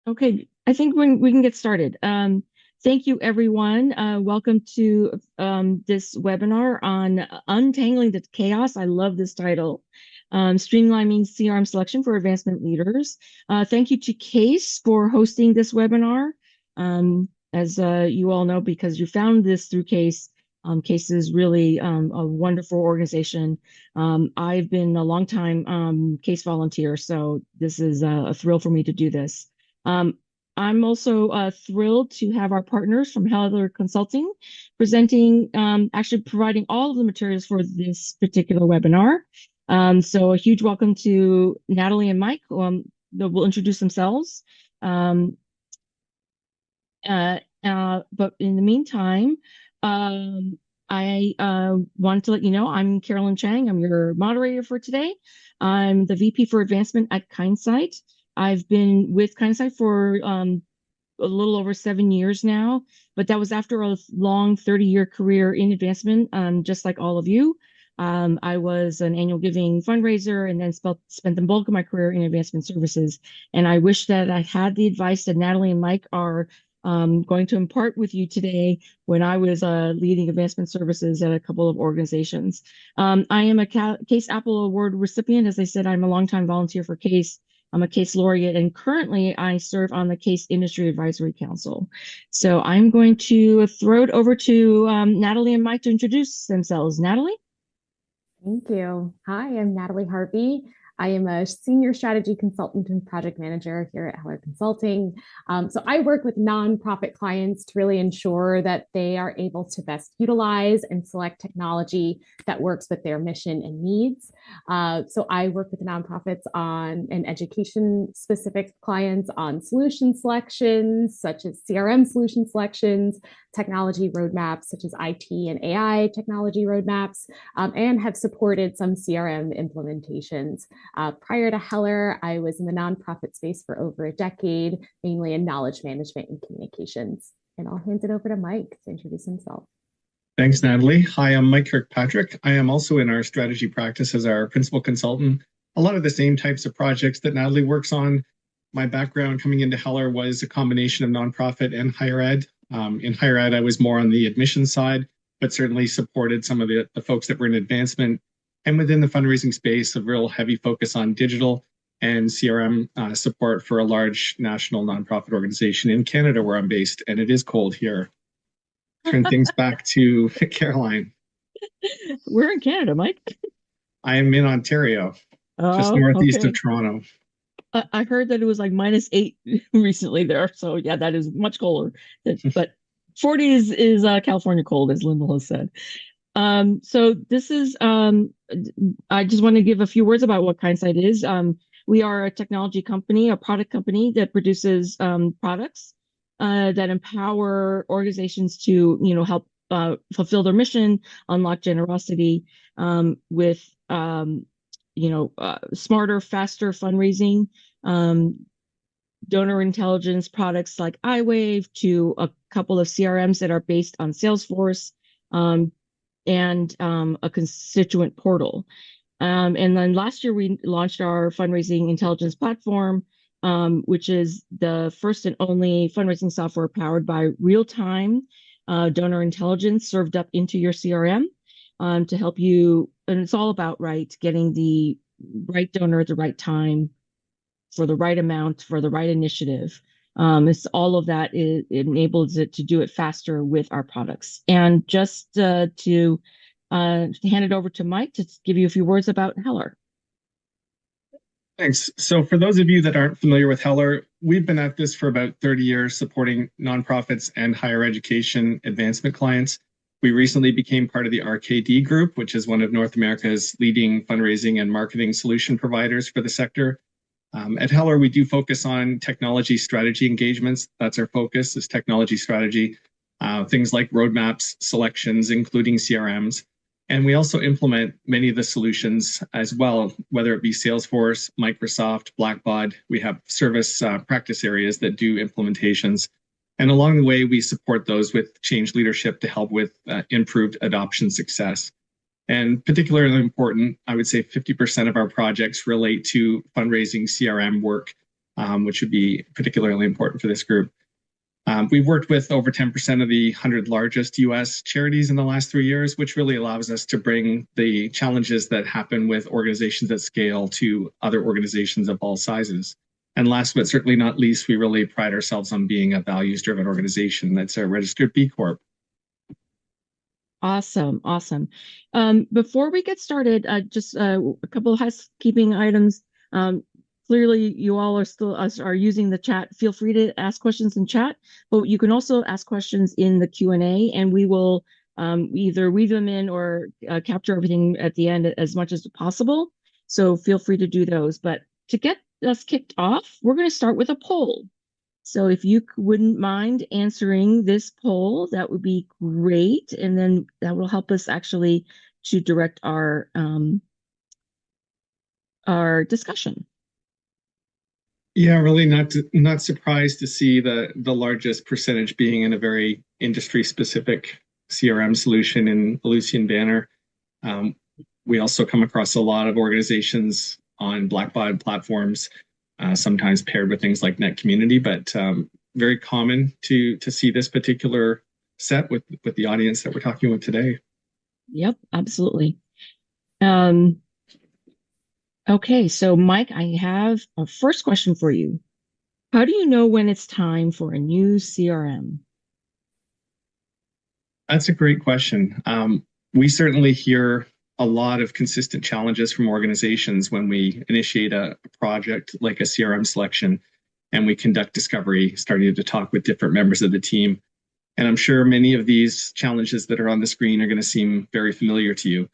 Okay, I think we can get started. Thank you, everyone. Welcome to this webinar on Untangling the Chaos. I love this title. Streamlining CRM selection for advancement leaders. Thank you to Case for hosting this webinar. As you all know, because you found this through Case, Case is really a wonderful organization. I've been a long time Case volunteer, so this is a thrill for me to do this. I'm also thrilled to have our partners from Heller Consulting presenting, actually providing all of the materials for this particular webinar. So a huge welcome to Natalie and Mike, that will introduce themselves. But in the meantime, I wanted to let you know I'm Carolyn Chang. I'm your moderator for today. I'm the VP for Advancement at Kindsight. I've been with Kindsight for a little over 7 years now, but that was after a long 30-year career in advancement, just like all of you. I was an annual giving fundraiser and then spent the bulk of my career in advancement services. And I wish that I had the advice that Natalie and Mike are going to impart with you today when I was leading advancement services at a couple of organizations. I am a Case Apple Award recipient. As I said, I'm a longtime volunteer for Case. I'm a Case laureate, and currently I serve on the Case Industry Advisory Council. So I'm going to throw it over to Natalie and Mike to introduce themselves. Natalie? Thank you. Hi, I'm Natalie Harvey. I am a senior strategy consultant and project manager here at Heller Consulting. So I work with nonprofit clients to really ensure that they are able to best utilize and select technology that works with their mission and needs. So I work with nonprofits on and education specific clients on solution selections, such as CRM solution selections, technology roadmaps, such as IT and AI technology roadmaps, and have supported some CRM implementations. Prior to Heller, I was in the nonprofit space for over a decade, mainly in knowledge management and communications. And I'll hand it over to Mike to introduce himself. Thanks, Natalie. Hi, I'm Mike Kirkpatrick. I am also in our strategy practice as our principal consultant. A lot of the same types of projects that Natalie works on. My background coming into Heller was a combination of nonprofit and higher ed. In higher ed, I was more on the admissions side, but certainly supported some of the folks that were in advancement. And within the fundraising space, a real heavy focus on digital and CRM support for a large national nonprofit organization in Canada where I'm based, and it is cold here. Turn things back to Caroline. We're in Canada, Mike. I am in Ontario, just northeast of Toronto. I heard that it was like -8 recently there. So yeah, that is much colder. But 40 is California cold, as Lyndall has said. So this is, I just want to give a few words about what Kindsight is. We are a technology company, a product company that produces products that empower organizations to, help fulfill their mission, unlock generosity with, smarter, faster fundraising, donor intelligence products like iWave, to a couple of CRMs that are based on Salesforce, and a constituent portal. And then last year we launched our fundraising intelligence platform, which is the first and only fundraising software powered by real-time donor intelligence served up into your CRM to help you. And it's all about getting the right donor at the right time for the right amount for the right initiative. It's all of that. It enables it to do it faster with our products. And just to hand it over to Mike to give you a few words about Heller. Thanks. So for those of you that aren't familiar with Heller, we've been at this for about 30 years supporting nonprofits and higher education advancement clients. We recently became part of the RKD Group, which is one of North America's leading fundraising and marketing solution providers for the sector. At Heller, we do focus on technology strategy engagements. That's our focus, is technology strategy, things like roadmaps, selections, including CRMs. And we also implement many of the solutions as well, whether it be Salesforce, Microsoft, Blackbaud. We have service practice areas that do implementations. And along the way, we support those with change leadership to help with improved adoption success. And particularly important, I would say 50% of our projects relate to fundraising CRM work. which would be particularly important for this group. We've worked with over 10% of the 100 largest US charities in the last 3 years, which really allows us to bring the challenges that happen with organizations at scale to other organizations of all sizes. And last but certainly not least, we really pride ourselves on being a values-driven organization that's a registered B Corp. Awesome. Awesome. Before we get started, just a couple of housekeeping items. Clearly, you all are using the chat. Feel free to ask questions in chat, but you can also ask questions in the Q&A, and we will either weave them in or capture everything at the end as much as possible. So feel free to do those. But to get us kicked off, we're going to start with a poll. So if you wouldn't mind answering this poll, that would be great. And then that will help us actually to direct our discussion. Yeah, really not surprised to see the largest percentage being in a very industry-specific CRM solution in Ellucian Banner. We also come across a lot of organizations on Blackbaud platforms, sometimes paired with things like Net Community, but very common to see this particular set with the audience that we're talking with today. Yep, absolutely. Okay, so Mike, I have a first question for you. How do you know when it's time for a new CRM? That's a great question. We certainly hear a lot of consistent challenges from organizations when we initiate a project like a CRM selection and we conduct discovery, starting to talk with different members of the team. And I'm sure many of these challenges that are on the screen are going to seem very familiar to you.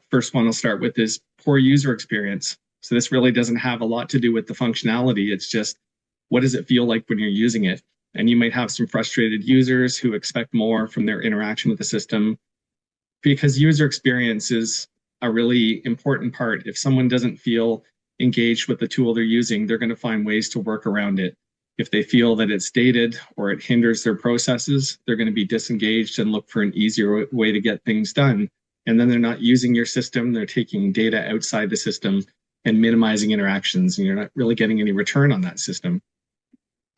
First one I'll start with is poor user experience. So this really doesn't have a lot to do with the functionality. It's just, what does it feel like when you're using it? And you might have some frustrated users who expect more from their interaction with the system, because user experience is a really important part. If someone doesn't feel engaged with the tool they're using, they're going to find ways to work around it. If they feel that it's dated or it hinders their processes, they're going to be disengaged and look for an easier way to get things done. And then they're not using your system, they're taking data outside the system and minimizing interactions, and you're not really getting any return on that system.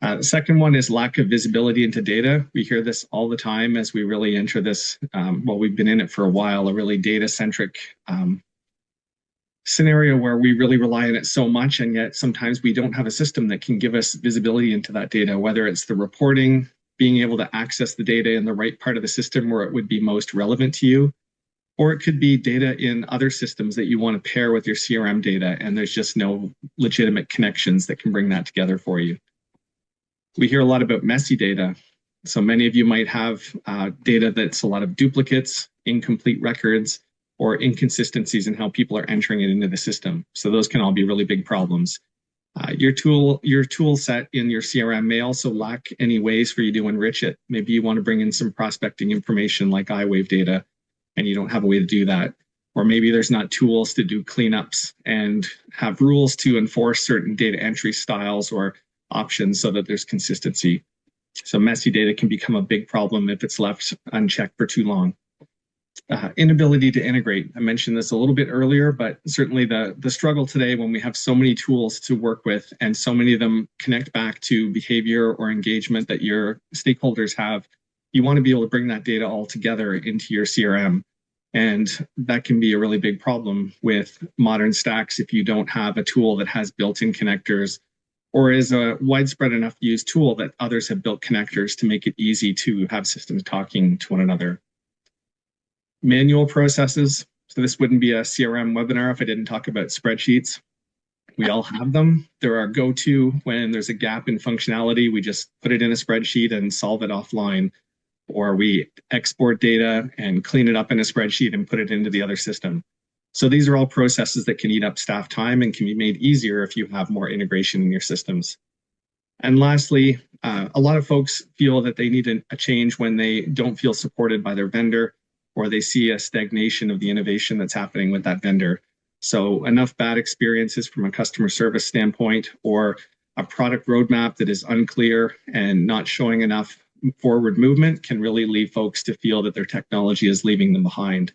The second one is lack of visibility into data. We hear this all the time as we really enter this, we've been in it for a while, a really data-centric scenario where we really rely on it so much, and yet sometimes we don't have a system that can give us visibility into that data, whether it's the reporting, being able to access the data in the right part of the system where it would be most relevant to you, or it could be data in other systems that you want to pair with your CRM data, and there's just no legitimate connections that can bring that together for you. We hear a lot about messy data. So many of you might have data that's a lot of duplicates, incomplete records, or inconsistencies in how people are entering it into the system. So those can all be really big problems. Your tool set in your CRM may also lack any ways for you to enrich it. Maybe you want to bring in some prospecting information like iWave data, and you don't have a way to do that. Or maybe there's not tools to do cleanups and have rules to enforce certain data entry styles or options so that there's consistency. So messy data can become a big problem if it's left unchecked for too long. Inability to integrate. I mentioned this a little bit earlier, but certainly the struggle today when we have so many tools to work with and so many of them connect back to behavior or engagement that your stakeholders have, you want to be able to bring that data all together into your CRM. And that can be a really big problem with modern stacks if you don't have a tool that has built-in connectors or is a widespread enough used tool that others have built connectors to make it easy to have systems talking to one another. Manual processes. So this wouldn't be a CRM webinar if I didn't talk about spreadsheets. We all have them. They're our go-to when there's a gap in functionality. We just put it in a spreadsheet and solve it offline. Or we export data and clean it up in a spreadsheet and put it into the other system. So these are all processes that can eat up staff time and can be made easier if you have more integration in your systems. And lastly, a lot of folks feel that they need a change when they don't feel supported by their vendor or they see a stagnation of the innovation that's happening with that vendor. So enough bad experiences from a customer service standpoint or a product roadmap that is unclear and not showing enough forward movement can really lead folks to feel that their technology is leaving them behind.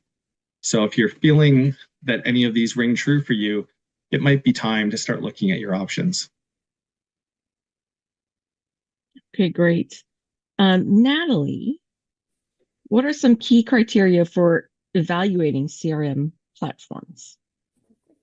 So if you're feeling that any of these ring true for you, it might be time to start looking at your options. Okay, great. Natalie, what are some key criteria for evaluating CRM platforms?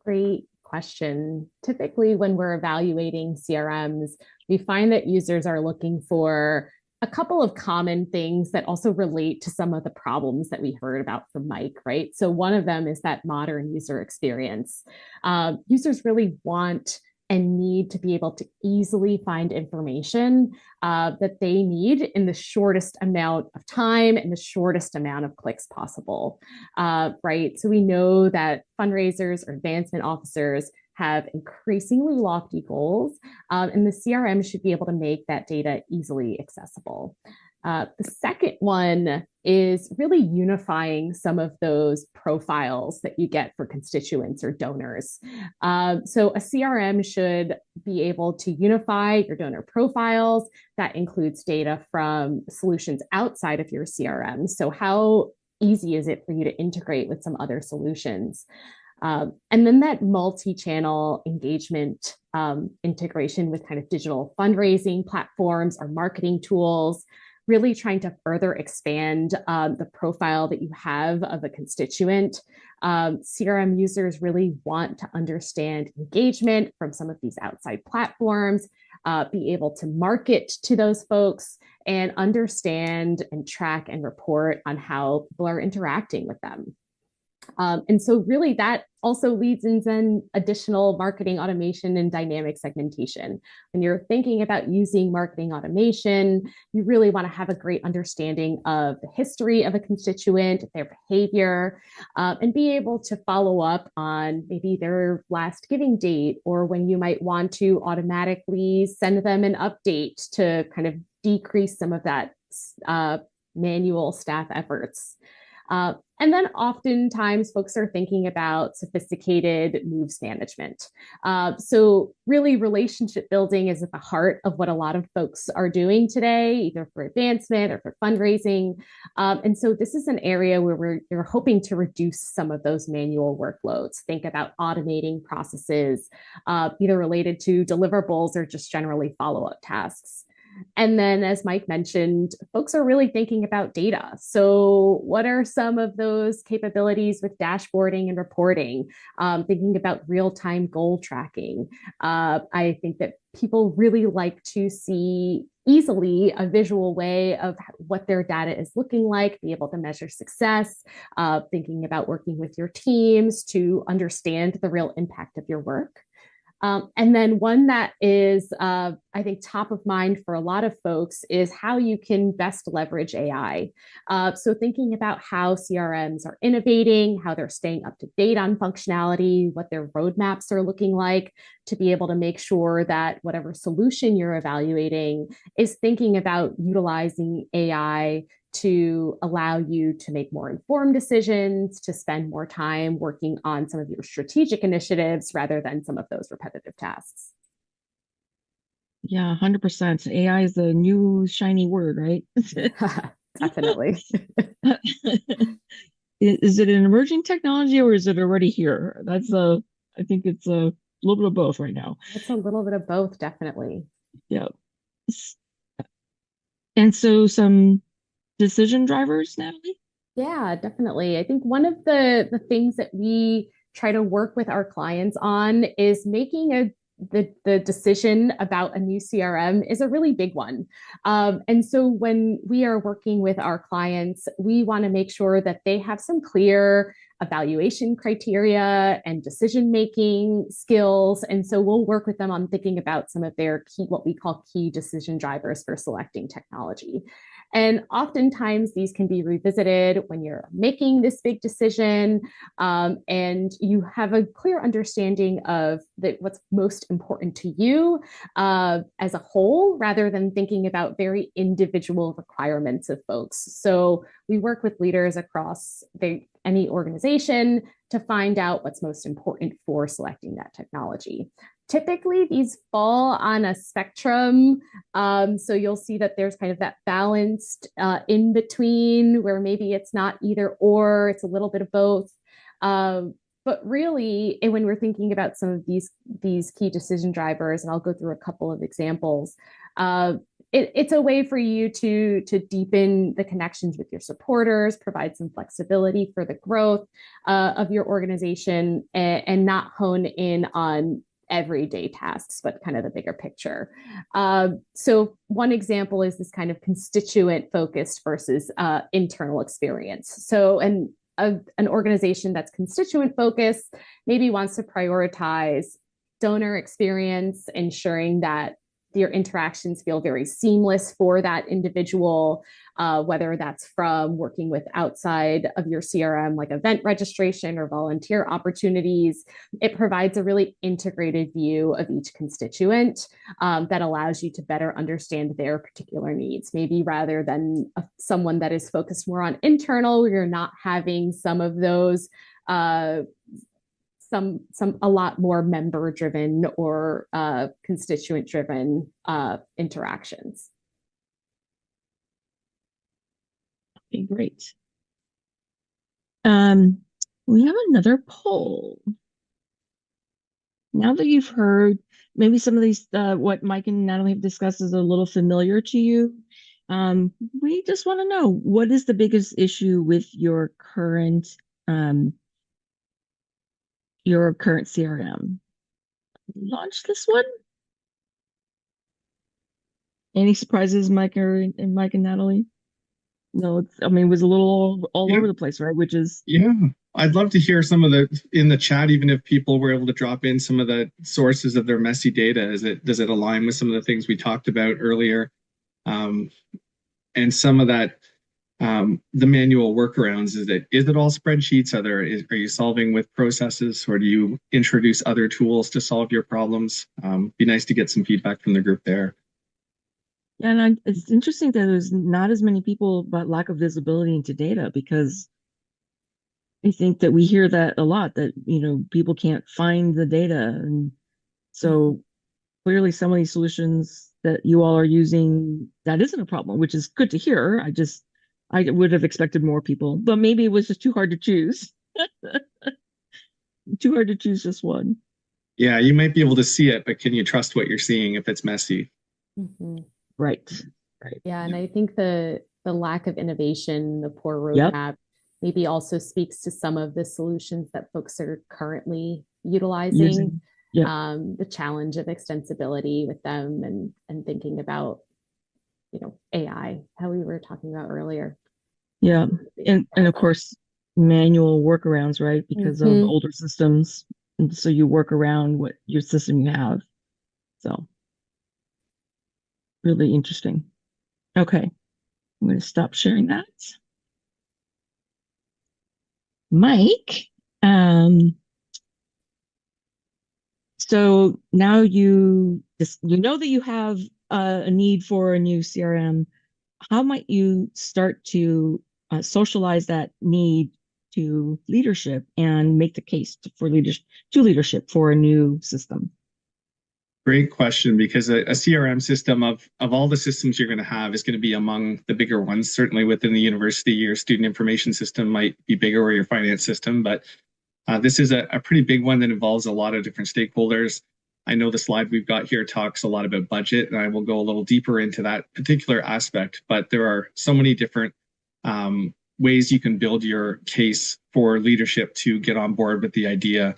Great question. Typically, when we're evaluating CRMs, we find that users are looking for a couple of common things that also relate to some of the problems that we heard about from Mike, right? So, one of them is that modern user experience. Users really want and need to be able to easily find information that they need in the shortest amount of time and the shortest amount of clicks possible, right? So we know that fundraisers or advancement officers have increasingly lofty goals, and the CRM should be able to make that data easily accessible. The second one is really unifying some of those profiles that you get for constituents or donors. So a CRM should be able to unify your donor profiles. That includes data from solutions outside of your CRM. So how easy is it for you to integrate with some other solutions? And then that multi-channel engagement integration with kind of digital fundraising platforms or marketing tools, really trying to further expand the profile that you have of a constituent. CRM users really want to understand engagement from some of these outside platforms, be able to market to those folks, and understand and track and report on how people are interacting with them. And so really that also leads into additional marketing automation and dynamic segmentation. When you're thinking about using marketing automation, you really want to have a great understanding of the history of a constituent, their behavior, and be able to follow up on maybe their last giving date, or when you might want to automatically send them an update to kind of decrease some of that manual staff efforts. And then oftentimes folks are thinking about sophisticated moves management. So really relationship building is at the heart of what a lot of folks are doing today, either for advancement or for fundraising. And so this is an area where we're hoping to reduce some of those manual workloads. Think about automating processes, either related to deliverables or just generally follow-up tasks. And then, as Mike mentioned, folks are really thinking about data. So, what are some of those capabilities with dashboarding and reporting? Thinking about real time goal tracking. I think that people really like to see easily a visual way of what their data is looking like, be able to measure success, thinking about working with your teams to understand the real impact of your work. And then one that is, I think, top of mind for a lot of folks is how you can best leverage AI. So thinking about how CRMs are innovating, how they're staying up to date on functionality, what their roadmaps are looking like, to be able to make sure that whatever solution you're evaluating is thinking about utilizing AI to allow you to make more informed decisions, to spend more time working on some of your strategic initiatives rather than some of those repetitive tasks. Yeah, 100%. AI is the new shiny word, right? Definitely. Is it an emerging technology or is it already here? I think it's a little bit of both right now. It's a little bit of both, definitely. Yeah. And so some decision drivers, Natalie? Yeah, definitely. I think one of the things that we try to work with our clients on is making the decision about a new CRM is a really big one. And so when we are working with our clients, we want to make sure that they have some clear evaluation criteria and decision making skills. And so we'll work with them on thinking about some of their key, what we call key decision drivers for selecting technology. And oftentimes these can be revisited when you're making this big decision, and you have a clear understanding of what's most important to you as a whole, rather than thinking about very individual requirements of folks. So we work with leaders across any organization to find out what's most important for selecting that technology. Typically, these fall on a spectrum. So you'll see that there's kind of that balanced in between where maybe it's not either or, it's a little bit of both. But really, and when we're thinking about some of these key decision drivers, and I'll go through a couple of examples, it's a way for you to deepen the connections with your supporters, provide some flexibility for the growth of your organization, and not hone in on everyday tasks, but kind of the bigger picture. So one example is this kind of constituent focused versus internal experience. So an organization that's constituent focused maybe wants to prioritize donor experience, ensuring that your interactions feel very seamless for that individual, whether that's from working with outside of your CRM, like event registration or volunteer opportunities. It provides a really integrated view of each constituent that allows you to better understand their particular needs, maybe rather than someone that is focused more on internal, where you're not having some of those a lot more member driven or constituent driven interactions. Okay, great. We have another poll. Now that you've heard maybe some of these, what Mike and Natalie have discussed is a little familiar to you. We just want to know, what is the biggest issue with your current CRM? Launch this one? Any surprises, Mike and Natalie? No, it was a little all over the place, right? Which is I'd love to hear some of the in the chat, even if people were able to drop in some of the sources of their messy data. Does it align with some of the things we talked about earlier? And some of that, the manual workarounds, is it all spreadsheets? Are you solving with processes, or do you introduce other tools to solve your problems? Be nice to get some feedback from the group there. And it's interesting that there's not as many people about lack of visibility into data, because I think that we hear that a lot, that people can't find the data, and so clearly some of these solutions that you all are using, that isn't a problem, which is good to hear. I would have expected more people, but maybe it was just too hard to choose. Too hard to choose just one. Yeah, you might be able to see it, but can you trust what you're seeing if it's messy? Mm-hmm. Right. Yeah, and I think the lack of innovation, the poor roadmap, maybe also speaks to some of the solutions that folks are currently utilizing. The challenge of extensibility with them, and thinking about AI, how we were talking about earlier. Yeah, and of course manual workarounds, right? Because of older systems, and so you work around what your system you have. So really interesting. Okay, I'm going to stop sharing that. Mike, so now you know that you have a need for a new CRM. How might you start to socialize that need to leadership and make the case for leadership for a new system? Great question, because a CRM system of all the systems you're going to have is going to be among the bigger ones. Certainly within the university, your student information system might be bigger, or your finance system, but this is a pretty big one that involves a lot of different stakeholders. I know the slide we've got here talks a lot about budget, and I will go a little deeper into that particular aspect, but there are so many different ways you can build your case for leadership to get on board with the idea.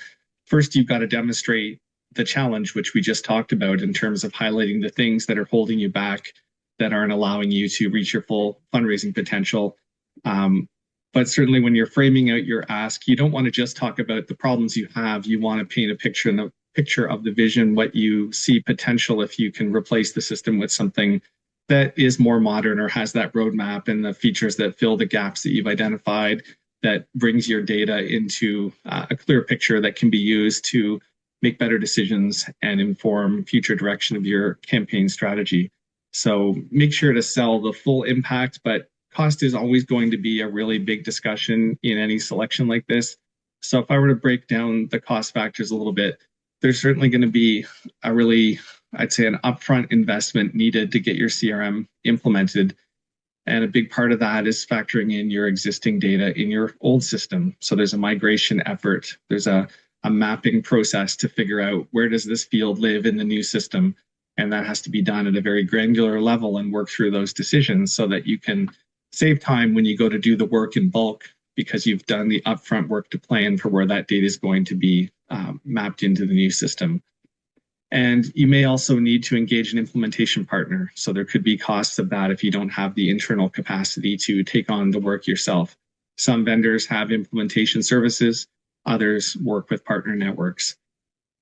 First, you've got to demonstrate the challenge, which we just talked about, in terms of highlighting the things that are holding you back, that aren't allowing you to reach your full fundraising potential. But certainly when you're framing out your ask, you don't want to just talk about the problems you have. You want to paint a picture of the vision, what you see potential if you can replace the system with something that is more modern, or has that roadmap and the features that fill the gaps that you've identified, that brings your data into a clear picture that can be used to make better decisions and inform future direction of your campaign strategy. So make sure to sell the full impact, but cost is always going to be a really big discussion in any selection like this. So if I were to break down the cost factors a little bit, there's certainly going to be a really, I'd say, an upfront investment needed to get your CRM implemented. And a big part of that is factoring in your existing data in your old system. So there's a migration effort. There's a mapping process to figure out, where does this field live in the new system? And that has to be done at a very granular level and work through those decisions so that you can save time when you go to do the work in bulk, because you've done the upfront work to plan for where that data is going to be mapped into the new system. And you may also need to engage an implementation partner. So there could be costs of that if you don't have the internal capacity to take on the work yourself. Some vendors have implementation services, others work with partner networks.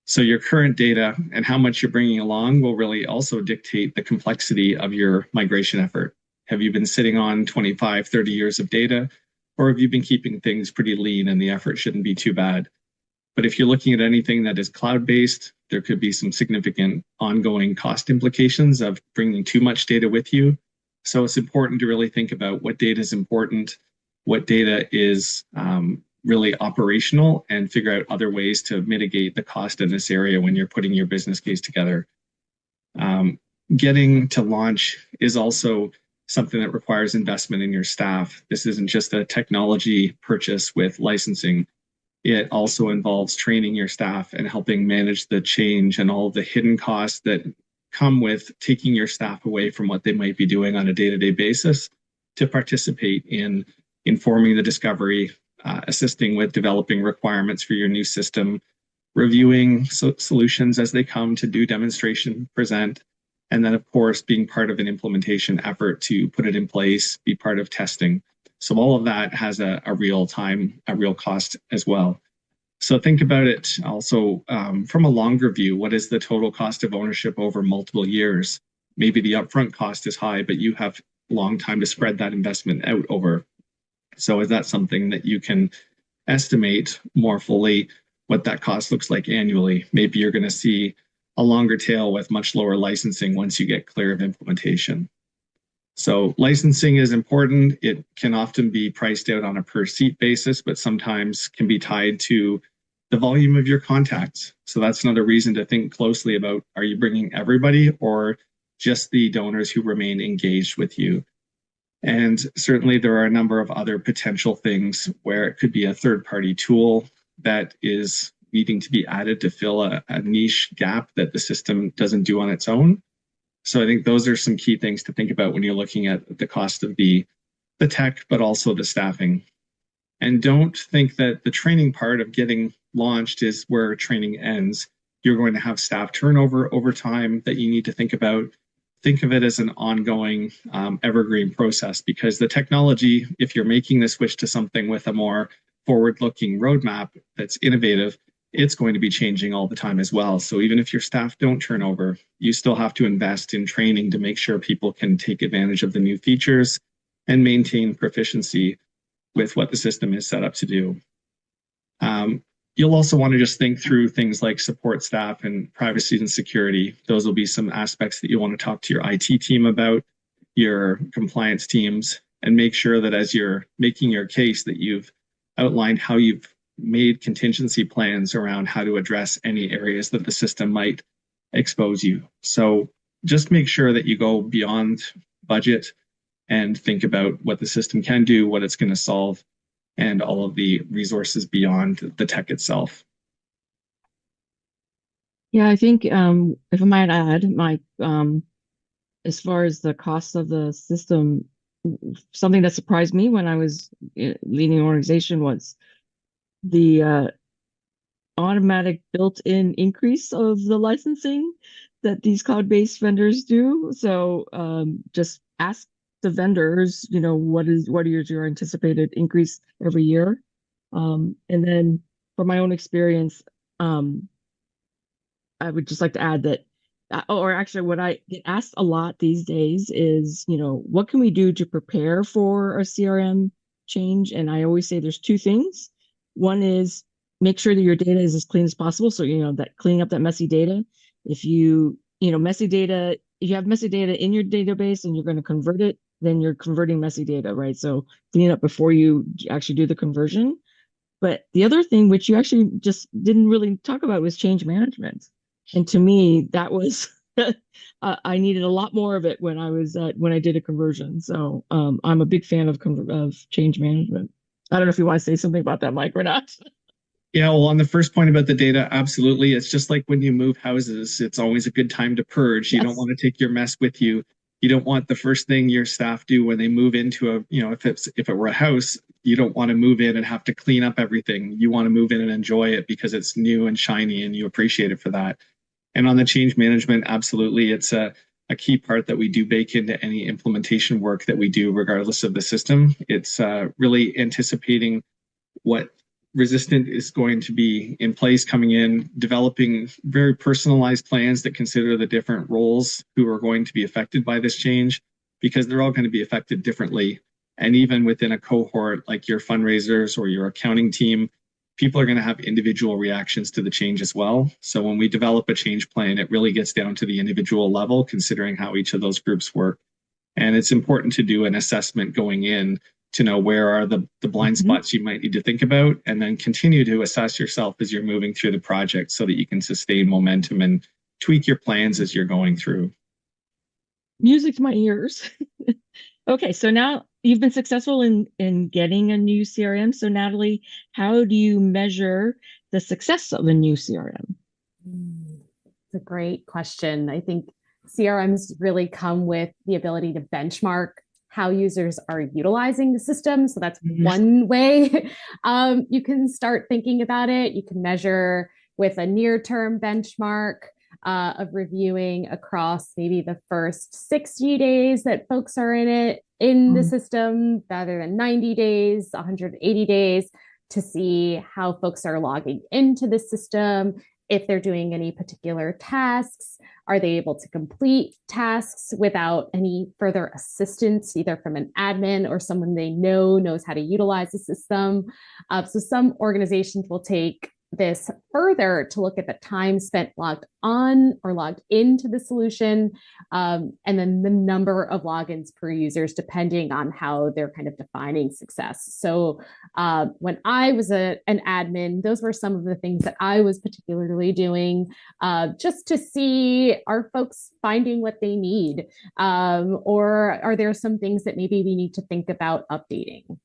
So your current data and how much you're bringing along will really also dictate the complexity of your migration effort. Have you been sitting on 25, 30 years of data, or have you been keeping things pretty lean and the effort shouldn't be too bad? But if you're looking at anything that is cloud-based, there could be some significant ongoing cost implications of bringing too much data with you. So it's important to really think about what data is important, what data is really operational, and figure out other ways to mitigate the cost in this area when you're putting your business case together. Getting to launch is also something that requires investment in your staff. This isn't just a technology purchase with licensing. It also involves training your staff and helping manage the change and all the hidden costs that come with taking your staff away from what they might be doing on a day-to-day basis to participate in informing the discovery, assisting with developing requirements for your new system, reviewing solutions as they come to do demonstration, present, and then, of course, being part of an implementation effort to put it in place, be part of testing. So all of that has a real cost as well. So think about it also from a longer view. What is the total cost of ownership over multiple years? Maybe the upfront cost is high, but you have a long time to spread that investment out over. So is that something that you can estimate more fully what that cost looks like annually? Maybe you're going to see a longer tail with much lower licensing once you get clear of implementation. So licensing is important. It can often be priced out on a per seat basis, but sometimes can be tied to the volume of your contacts. So that's another reason to think closely about, are you bringing everybody or just the donors who remain engaged with you? And certainly there are a number of other potential things where it could be a third-party tool that is needing to be added to fill a niche gap that the system doesn't do on its own. So I think those are some key things to think about when you're looking at the cost of the tech, but also the staffing. And don't think that the training part of getting launched is where training ends. You're going to have staff turnover over time that you need to think about. Think of it as an ongoing evergreen process, because the technology, if you're making the switch to something with a more forward-looking roadmap that's innovative, it's going to be changing all the time as well. So even if your staff don't turn over, you still have to invest in training to make sure people can take advantage of the new features and maintain proficiency with what the system is set up to do. You'll also want to just think through things like support staff and privacy and security. Those will be some aspects that you want to talk to your IT team about, your compliance teams, and make sure that as you're making your case that you've outlined how you've made contingency plans around how to address any areas that the system might expose you. So just make sure that you go beyond budget and think about what the system can do, what it's going to solve, and all of the resources beyond the tech itself. Yeah, I think if I might add, Mike, as far as the cost of the system, something that surprised me when I was leading an organization was the automatic built-in increase of the licensing that these cloud-based vendors do. So just ask the vendors, what is your anticipated increase every year? And then from my own experience, I would just like to add that, or actually what I get asked a lot these days is, what can we do to prepare for a CRM change? And I always say there's two things. One is make sure that your data is as clean as possible. So, that cleaning up that messy data. If you have messy data in your database and you're going to convert it, then you're converting messy data, right? So clean it up before you actually do the conversion. But the other thing, which you actually just didn't really talk about, was change management. And to me, that was, I needed a lot more of it when I did a conversion. So I'm a big fan of change management. I don't know if you want to say something about that, Mike, or not. Yeah, well, on the first point about the data, absolutely. It's just like when you move houses, it's always a good time to purge. You don't Yes. want to take your mess with you. You don't want the first thing your staff do when they move into a, if it were a house, you don't want to move in and have to clean up everything. You want to move in and enjoy it because it's new and shiny and you appreciate it for that. And on the change management, absolutely, it's a key part that we do bake into any implementation work that we do, regardless of the system. It's really anticipating what resistant is going to be in place coming in, developing very personalized plans that consider the different roles who are going to be affected by this change, because they're all going to be affected differently. And even within a cohort like your fundraisers or your accounting team, people are going to have individual reactions to the change as well. So when we develop a change plan, it really gets down to the individual level, considering how each of those groups work. And it's important to do an assessment going in to know where are the blind Mhm. spots you might need to think about, and then continue to assess yourself as you're moving through the project so that you can sustain momentum and tweak your plans as you're going through. Music to my ears. Okay, so now you've been successful in getting a new CRM. So Natalie, how do you measure the success of a new CRM? It's a great question. I think CRMs really come with the ability to benchmark how users are utilizing the system. So that's one way you can start thinking about it. You can measure with a near-term benchmark of reviewing across maybe the first 60 days that folks are in the system, rather than 90 days, 180 days, to see how folks are logging into the system, if they're doing any particular tasks. Are they able to complete tasks without any further assistance, either from an admin or someone they know knows how to utilize the system? So some organizations will take this further to look at the time spent logged on or logged into the solution, and then the number of logins per users, depending on how they're kind of defining success. So when I was an admin, those were some of the things that I was particularly doing, just to see, are folks finding what they need, or are there some things that maybe we need to think about updating?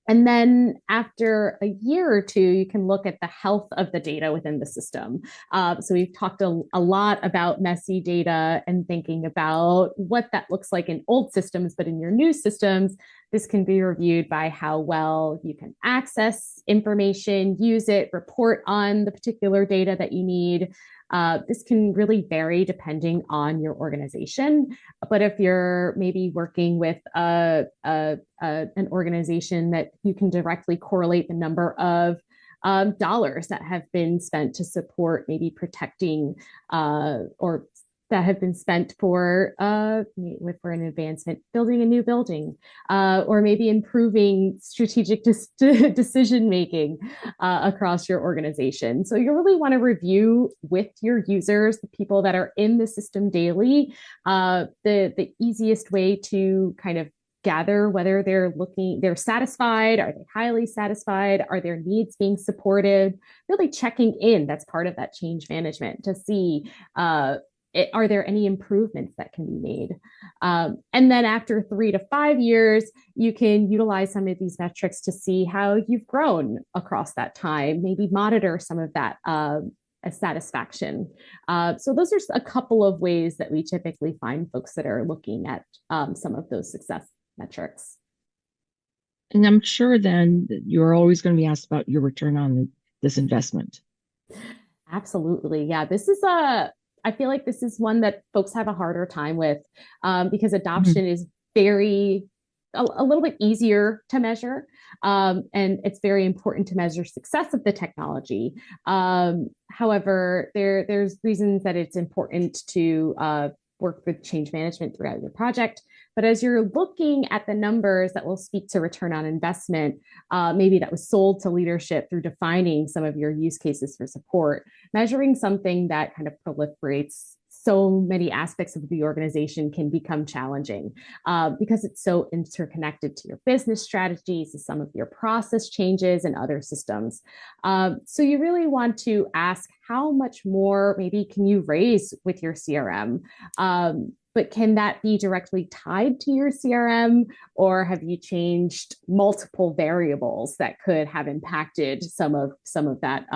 And then after a year or two, you can look at the health of the data within the system. So we've talked a lot about messy data and thinking about what that looks like in old systems, but in your new systems, this can be reviewed by how well you can access information, use it, report on the particular data that you need. This can really vary depending on your organization. But if you're maybe working with an organization that you can directly correlate the number of dollars that have been spent to support maybe protecting or that have been spent for an advancement, building a new building, or maybe improving strategic decision making across your organization. So you really want to review with your users, the people that are in the system daily, the easiest way to kind of gather whether they're satisfied, are they highly satisfied, are their needs being supported, really checking in. That's part of that change management, to see are there any improvements that can be made? And then after 3 to 5 years, you can utilize some of these metrics to see how you've grown across that time, maybe monitor some of that satisfaction. So those are a couple of ways that we typically find folks that are looking at some of those success metrics. And I'm sure then that you're always going to be asked about your return on this investment. Absolutely. Yeah. I feel like this is one that folks have a harder time with, because adoption is a little bit easier to measure. And it's very important to measure success of the technology. However, there's reasons that it's important to work with change management throughout your project. But as you're looking at the numbers that will speak to return on investment, maybe that was sold to leadership through defining some of your use cases for support, measuring something that kind of proliferates so many aspects of the organization can become challenging, because it's so interconnected to your business strategies, to some of your process changes and other systems. So you really want to ask, how much more maybe can you raise with your CRM? but can that be directly tied to your CRM, or have you changed multiple variables that could have impacted some of that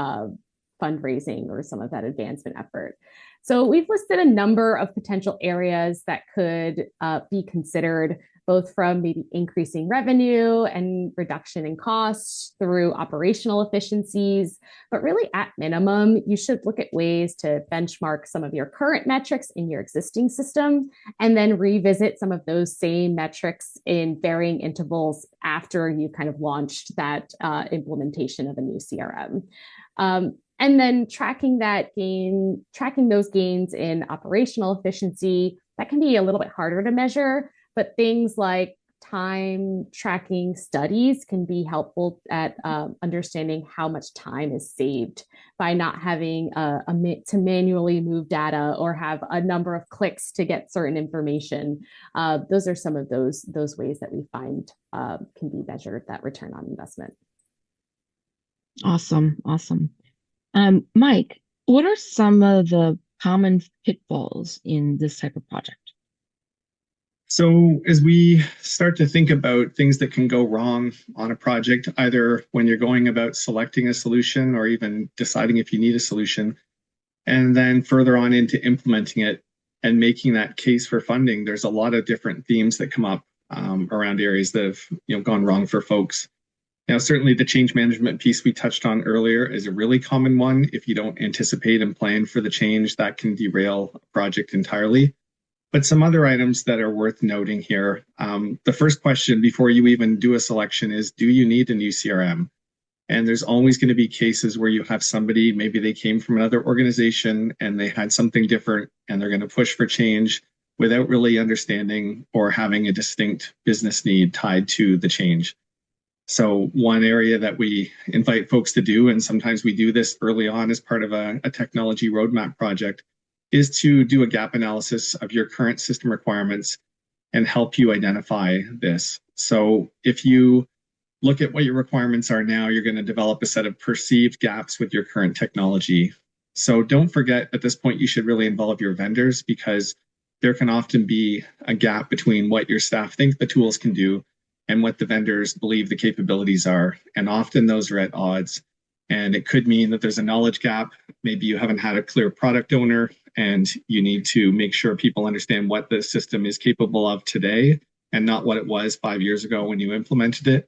fundraising or some of that advancement effort? So we've listed a number of potential areas that could be considered, both from maybe increasing revenue and reduction in costs through operational efficiencies. But really, at minimum, you should look at ways to benchmark some of your current metrics in your existing system and then revisit some of those same metrics in varying intervals after you've kind of launched that implementation of a new CRM. And then tracking those gains in operational efficiency, that can be a little bit harder to measure, but things like time tracking studies can be helpful at understanding how much time is saved by not having to manually move data or have a number of clicks to get certain information. Those are some of those ways that we find can be measured, that return on investment. Awesome. Mike, what are some of the common pitfalls in this type of project? So as we start to think about things that can go wrong on a project, either when you're going about selecting a solution or even deciding if you need a solution, and then further on into implementing it and making that case for funding, there's a lot of different themes that come up around areas that have gone wrong for folks. Now, certainly the change management piece we touched on earlier is a really common one. If you don't anticipate and plan for the change, that can derail a project entirely. But some other items that are worth noting here. The first question before you even do a selection is, do you need a new CRM? And there's always going to be cases where you have somebody, maybe they came from another organization and they had something different and they're going to push for change without really understanding or having a distinct business need tied to the change. So one area that we invite folks to do, and sometimes we do this early on as part of a technology roadmap project, is to do a gap analysis of your current system requirements and help you identify this. So if you look at what your requirements are now, you're going to develop a set of perceived gaps with your current technology. So don't forget at this point, you should really involve your vendors, because there can often be a gap between what your staff think the tools can do and what the vendors believe the capabilities are. And often those are at odds. And it could mean that there's a knowledge gap. Maybe you haven't had a clear product owner and you need to make sure people understand what the system is capable of today and not what it was 5 years ago when you implemented it.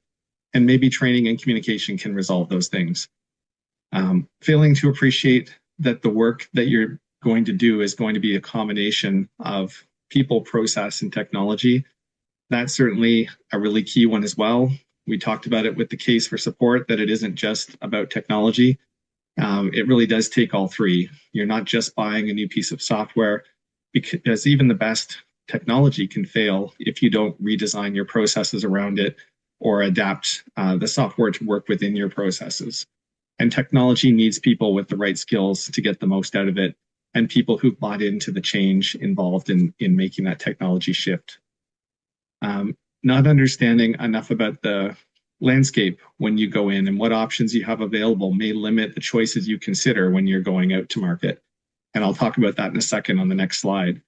And maybe training and communication can resolve those things. Failing to appreciate that the work that you're going to do is going to be a combination of people, process, and technology. That's certainly a really key one as well. We talked about it with the case for support, that it isn't just about technology. It really does take all three. You're not just buying a new piece of software, because even the best technology can fail if you don't redesign your processes around it or adapt the software to work within your processes. And technology needs people with the right skills to get the most out of it, and people who bought into the change involved in making that technology shift. Not understanding enough about the landscape when you go in and what options you have available may limit the choices you consider when you're going out to market. And I'll talk about that in a second on the next slide.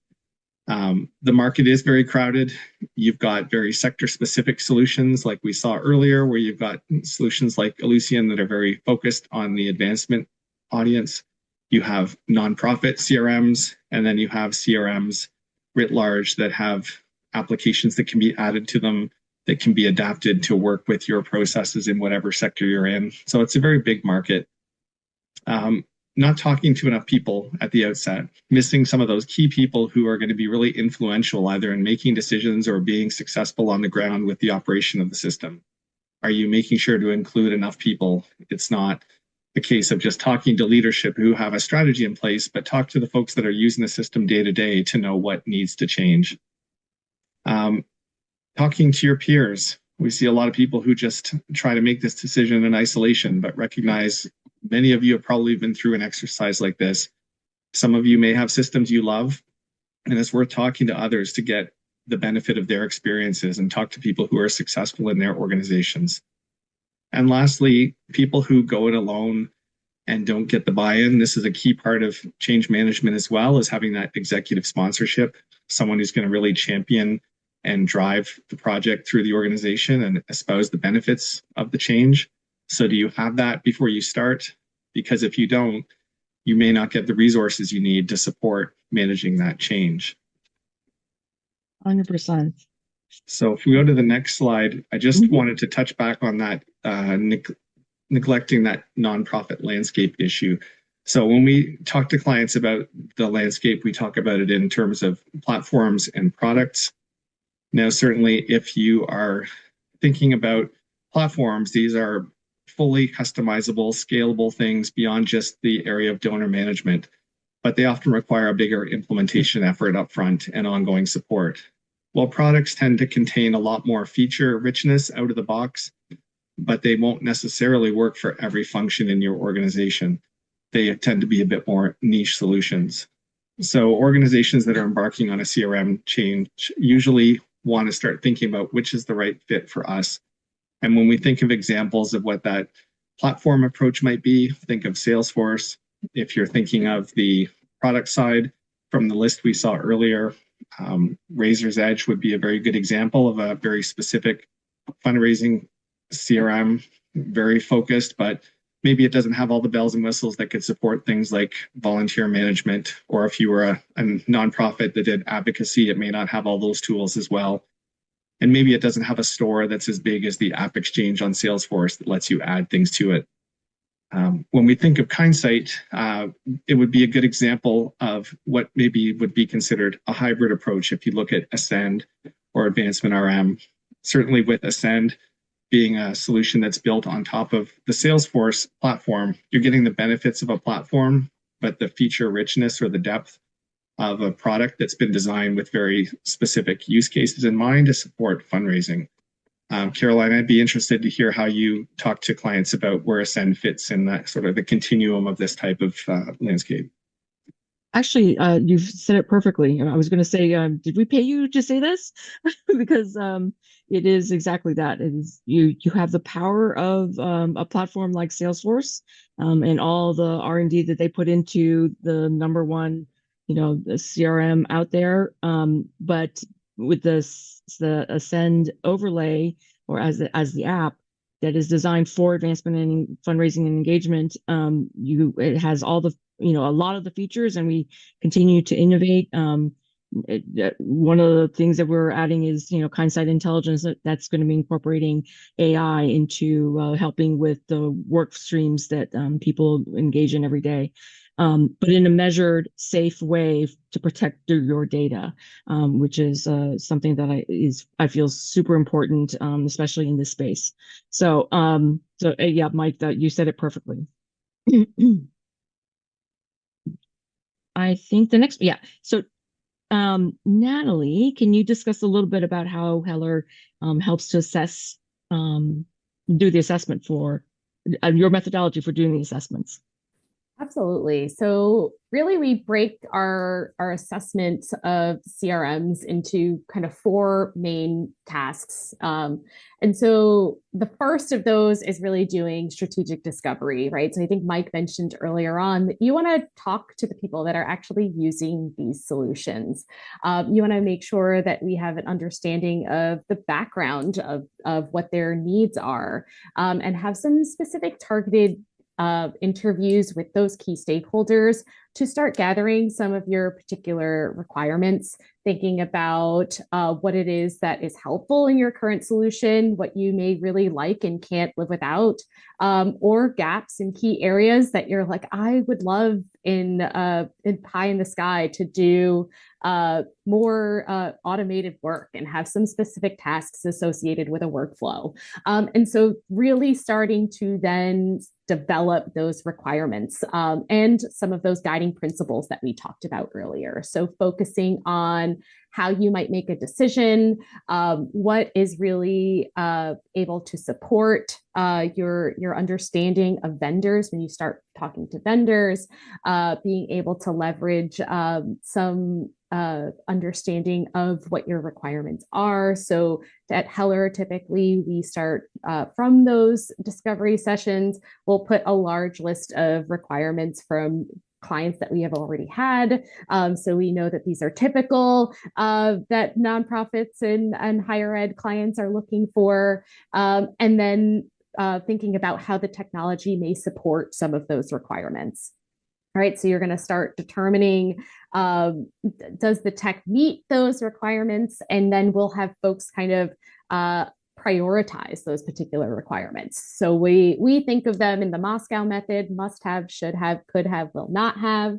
The market is very crowded. You've got very sector-specific solutions like we saw earlier, where you've got solutions like Ellucian that are very focused on the advancement audience. You have nonprofit CRMs, and then you have CRMs writ large that have applications that can be added to them, that can be adapted to work with your processes in whatever sector you're in. So it's a very big market. Not talking to enough people at the outset, missing some of those key people who are going to be really influential either in making decisions or being successful on the ground with the operation of the system. Are you making sure to include enough people? It's not the case of just talking to leadership who have a strategy in place, but talk to the folks that are using the system day to day to know what needs to change. Talking to your peers. We see a lot of people who just try to make this decision in isolation, but recognize many of you have probably been through an exercise like this. Some of you may have systems you love, and it's worth talking to others to get the benefit of their experiences and talk to people who are successful in their organizations. And lastly, people who go it alone and don't get the buy-in. This is a key part of change management as well, is having that executive sponsorship. someone who's going to really champion and drive the project through the organization and espouse the benefits of the change. So do you have that before you start? Because if you don't, you may not get the resources you need to support managing that change. 100%. So if we go to the next slide, I just wanted to touch back on that neglecting that nonprofit landscape issue. So when we talk to clients about the landscape, we talk about it in terms of platforms and products. Now, certainly if you are thinking about platforms, these are fully customizable, scalable things beyond just the area of donor management, but they often require a bigger implementation effort upfront and ongoing support. While products tend to contain a lot more feature richness out of the box, but they won't necessarily work for every function in your organization. They tend to be a bit more niche solutions. So organizations that are embarking on a CRM change usually want to start thinking about which is the right fit for us. And when we think of examples of what that platform approach might be, think of Salesforce. If you're thinking of the product side from the list we saw earlier, Razor's Edge would be a very good example of a very specific fundraising CRM, very focused, but maybe it doesn't have all the bells and whistles that could support things like volunteer management. Or if you were a nonprofit that did advocacy, it may not have all those tools as well. And maybe it doesn't have a store that's as big as the App Exchange on Salesforce that lets you add things to it. When we think of Kindsight, it would be a good example of what maybe would be considered a hybrid approach if you look at Ascend or Advancement RM. Certainly with Ascend being a solution that's built on top of the Salesforce platform, you're getting the benefits of a platform, but the feature richness or the depth of a product that's been designed with very specific use cases in mind to support fundraising. Caroline, I'd be interested to hear how you talk to clients about where Ascend fits in that sort of the continuum of this type of landscape. Actually, you've said it perfectly. I was going to say, did we pay you to say this? Because it is exactly that. It is you have the power of a platform like Salesforce and all the R&D that they put into the number one, the CRM out there. But with the Ascend overlay or as the app that is designed for advancement in fundraising and engagement, it has all the a lot of the features, and we continue to innovate. One of the things that we're adding is Kindsight Intelligence that's going to be incorporating AI into helping with the work streams that people engage in every day. But in a measured, safe way to protect your data, which is something that I feel super important, especially in this space. So yeah, Mike, you said it perfectly. I think the next, yeah. So Natalie, can you discuss a little bit about how Heller helps to assess, do the assessment for your methodology for doing the assessments? Absolutely. So really, we break our assessment of CRMs into kind of four main tasks. And so the first of those is really doing strategic discovery, right? So I think Mike mentioned earlier on that you want to talk to the people that are actually using these solutions. You want to make sure that we have an understanding of the background of what their needs are, and have some specific targeted interviews with those key stakeholders to start gathering some of your particular requirements, thinking about what it is that is helpful in your current solution, what you may really like and can't live without, or gaps in key areas that you're like, I would love in pie in the sky to do more automated work and have some specific tasks associated with a workflow. And so really starting to then develop those requirements and some of those guiding principles that we talked about earlier. So focusing on how you might make a decision, what is really able to support your understanding of vendors when you start talking to vendors, being able to leverage some understanding of what your requirements are. So at Heller, typically we start from those discovery sessions. We'll put a large list of requirements from clients that we have already had. So we know that these are typical that nonprofits and higher ed clients are looking for. And then thinking about how the technology may support some of those requirements. All right, so you're going to start determining does the tech meet those requirements? And then we'll have folks kind of prioritize those particular requirements. So we think of them in the Moscow method: must have, should have, could have, will not have.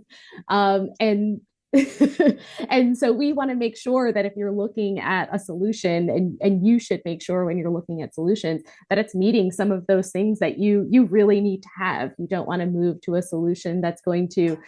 And and so we want to make sure that if you're looking at a solution, and you should make sure when you're looking at solutions that it's meeting some of those things that you really need to have. You don't want to move to a solution that's going to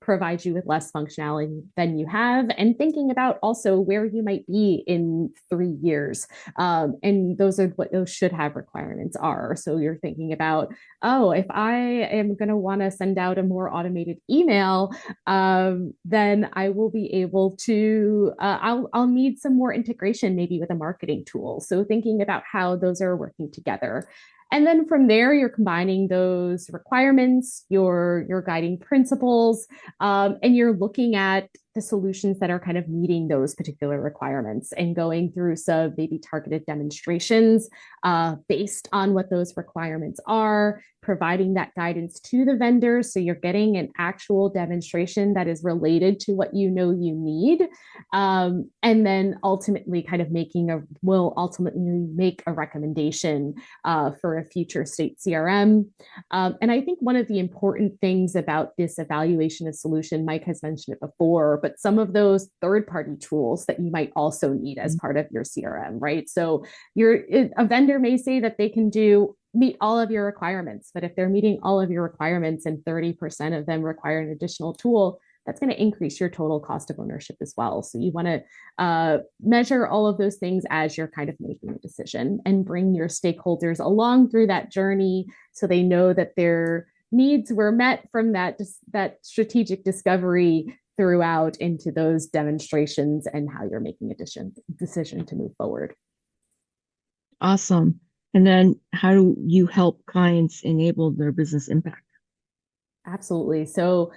provide you with less functionality than you have, and thinking about also where you might be in 3 years. And those are what those should have requirements are. So you're thinking about, oh, if I am going to want to send out a more automated email, then I will be able to, I'll need some more integration maybe with a marketing tool. So thinking about how those are working together. And then from there, you're combining those requirements, your guiding principles, and you're looking at the solutions that are kind of meeting those particular requirements and going through some maybe targeted demonstrations based on what those requirements are, providing that guidance to the vendors. So you're getting an actual demonstration that is related to what you know you need. And then ultimately kind of will ultimately make a recommendation for a future state CRM. And I think one of the important things about this evaluation of solution, Mike has mentioned it before, but some of those third-party tools that you might also need as part of your CRM, right? So a vendor may say that they can meet all of your requirements, but if they're meeting all of your requirements and 30% of them require an additional tool, that's going to increase your total cost of ownership as well. So you want to measure all of those things as you're kind of making a decision, and bring your stakeholders along through that journey so they know that their needs were met from that strategic discovery throughout into those demonstrations and how you're making a decision to move forward. Awesome. And then how do you help clients enable their business impact? Absolutely. So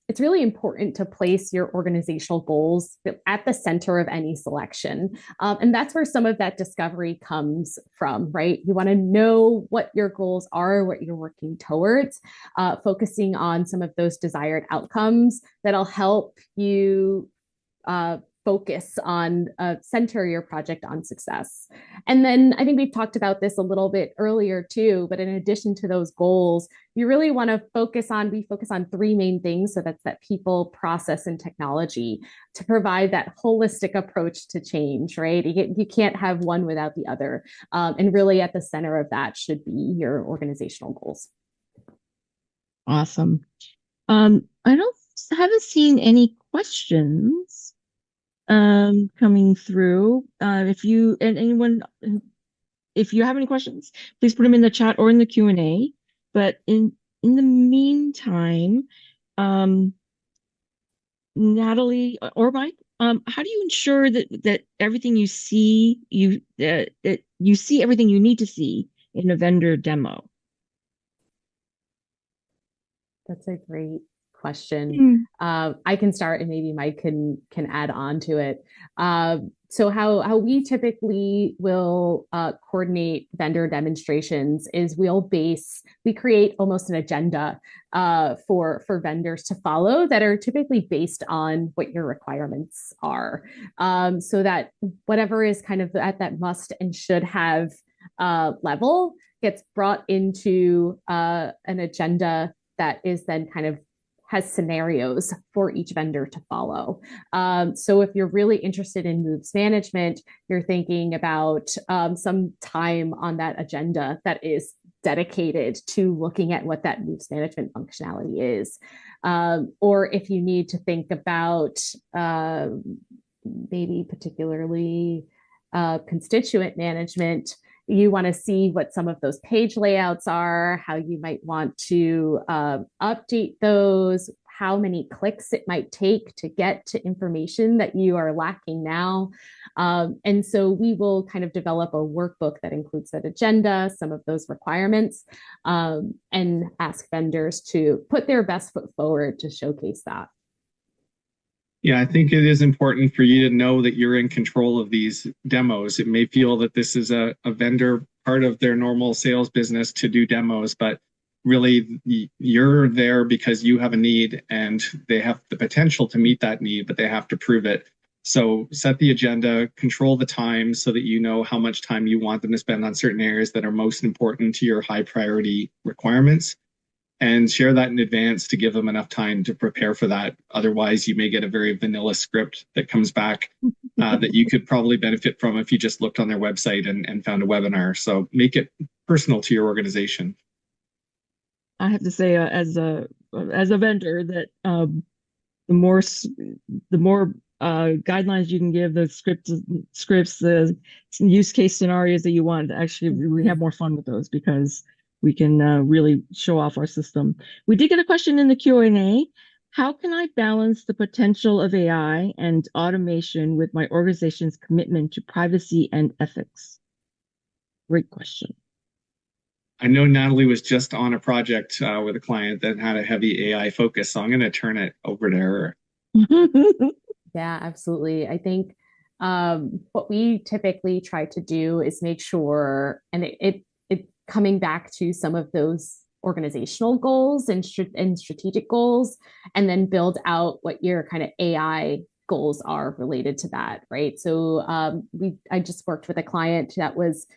it's really important to place your organizational goals at the center of any selection. And that's where some of that discovery comes from, right? You want to know what your goals are, what you're working towards, focusing on some of those desired outcomes that'll help you focus on center your project on success. And then I think we've talked about this a little bit earlier too, but in addition to those goals, you really want to focus on 3 main things. So that's that people, process, and technology, to provide that holistic approach to change, right? You can't have one without the other. And really at the center of that should be your organizational goals. Awesome. Haven't seen any questions coming through. If you have any questions, please put them in the chat or in the Q&A. But in the meantime, Natalie or Mike, how do you ensure that everything you see, that you see everything you need to see in a vendor demo? That's a great question. I can start, and maybe Mike can add on to it. So how we typically will coordinate vendor demonstrations is we create almost an agenda for vendors to follow that are typically based on what your requirements are, so that whatever is kind of at that must and should have level gets brought into an agenda that is then kind of has scenarios for each vendor to follow. So if you're really interested in moves management, you're thinking about some time on that agenda that is dedicated to looking at what that moves management functionality is. Or if you need to think about maybe particularly constituent management, you want to see what some of those page layouts are, how you might want to update those, how many clicks it might take to get to information that you are lacking now. And so we will kind of develop a workbook that includes that agenda, some of those requirements, and ask vendors to put their best foot forward to showcase that. Yeah, I think it is important for you to know that you're in control of these demos. It may feel that this is a vendor part of their normal sales business to do demos, but really you're there because you have a need and they have the potential to meet that need, but they have to prove it. So set the agenda, control the time so that you know how much time you want them to spend on certain areas that are most important to your high priority requirements, and share that in advance to give them enough time to prepare for that. Otherwise, you may get a very vanilla script that comes back that you could probably benefit from if you just looked on their website and found a webinar. So make it personal to your organization. I have to say, as a vendor, that the more guidelines you can give, the scripts, the use case scenarios that you want, actually, we have more fun with those because we can really show off our system. We did get a question in the Q&A. How can I balance the potential of AI and automation with my organization's commitment to privacy and ethics? Great question. I know Natalie was just on a project with a client that had a heavy AI focus, so I'm going to turn it over to her. Yeah, absolutely. I think what we typically try to do is make sure, and it coming back to some of those organizational goals and strategic goals, and then build out what your kind of AI goals are related to that, right? So I just worked with a client that was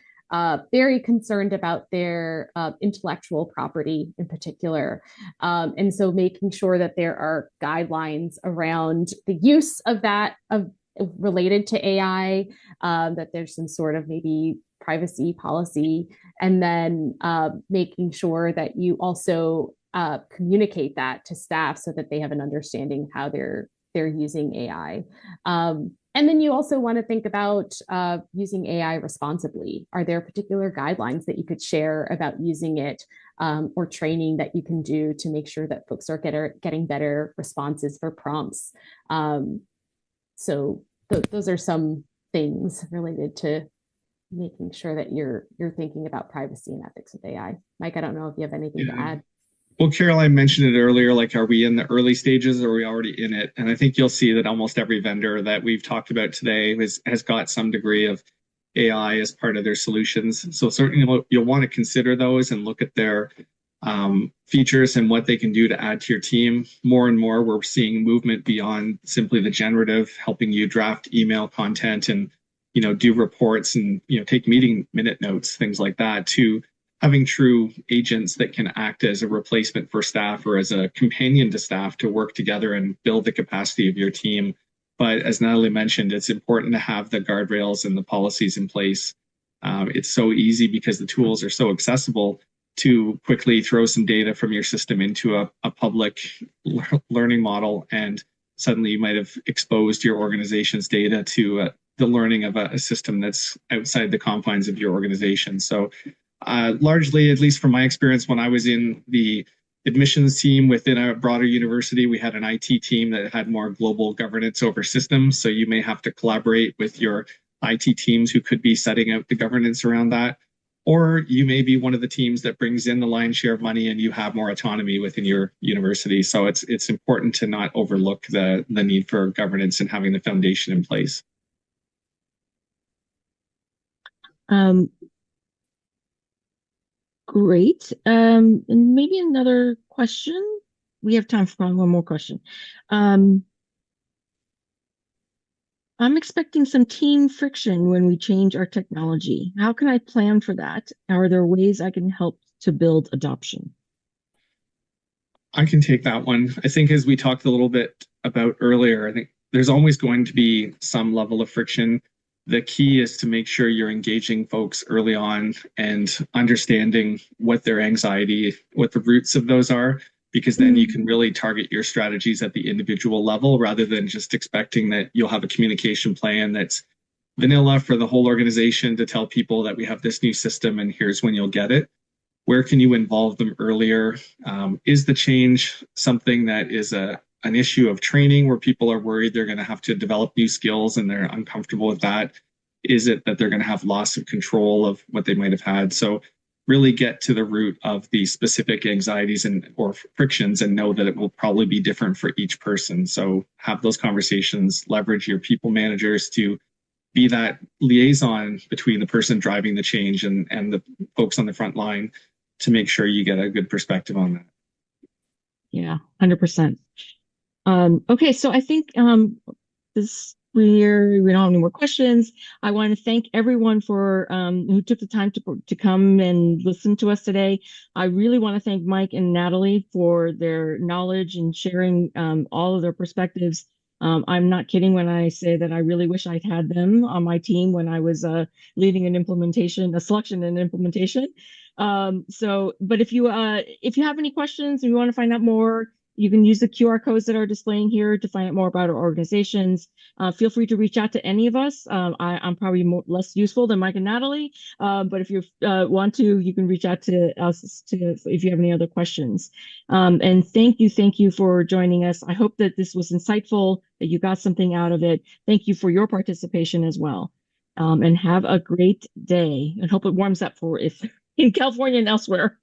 very concerned about their intellectual property in particular. And so making sure that there are guidelines around the use of that related to AI, that there's some sort of maybe privacy policy, and then making sure that you also communicate that to staff so that they have an understanding of how they're using AI. And then you also want to think about using AI responsibly. Are there particular guidelines that you could share about using it, or training that you can do to make sure that folks are getting better responses for prompts? So those are some things related to making sure that you're thinking about privacy and ethics with AI. Mike, I don't know if you have anything to add. Well, Caroline mentioned it earlier, like, are we in the early stages or are we already in it? And I think you'll see that almost every vendor that we've talked about today has got some degree of AI as part of their solutions. So certainly you'll want to consider those and look at their features and what they can do to add to your team. More and more, we're seeing movement beyond simply the generative, helping you draft email content and do reports and take meeting minute notes, things like that, to having true agents that can act as a replacement for staff or as a companion to staff to work together and build the capacity of your team. But as Natalie mentioned, it's important to have the guardrails and the policies in place. It's so easy because the tools are so accessible to quickly throw some data from your system into a public learning model, and suddenly you might have exposed your organization's data to the learning of a system that's outside the confines of your organization. So largely, at least from my experience, when I was in the admissions team within a broader university, we had an IT team that had more global governance over systems. So you may have to collaborate with your IT teams who could be setting out the governance around that. Or you may be one of the teams that brings in the lion's share of money and you have more autonomy within your university. So it's important to not overlook the need for governance and having the foundation in place. Great. And maybe another question. We have time for one more question. I'm expecting some team friction when we change our technology. How can I plan for that? Are there ways I can help to build adoption? I can take that one. I think, as we talked a little bit about earlier, I think there's always going to be some level of friction. The key is to make sure you're engaging folks early on and understanding what their anxiety, what the roots of those are, because then you can really target your strategies at the individual level rather than just expecting that you'll have a communication plan that's vanilla for the whole organization to tell people that we have this new system and here's when you'll get it. Where can you involve them earlier? Is the change something that is an issue of training where people are worried they're going to have to develop new skills and they're uncomfortable with that? Is it that they're going to have loss of control of what they might have had? So really get to the root of the specific anxieties and or frictions and know that it will probably be different for each person. So have those conversations, leverage your people managers to be that liaison between the person driving the change and the folks on the front line to make sure you get a good perspective on that. Yeah, 100%. Okay, so I think we don't have any more questions. I want to thank everyone for who took the time to come and listen to us today. I really want to thank Mike and Natalie for their knowledge and sharing all of their perspectives. I'm not kidding when I say that I really wish I'd had them on my team when I was leading a selection and implementation. But if you have any questions and you want to find out more, you can use the QR codes that are displaying here to find out more about our organizations. Feel free to reach out to any of us. I'm probably less useful than Mike and Natalie, but if you want to, you can reach out to us if you have any other questions. And thank you for joining us. I hope that this was insightful, that you got something out of it. Thank you for your participation as well. And have a great day, and hope it warms up for if in California and elsewhere.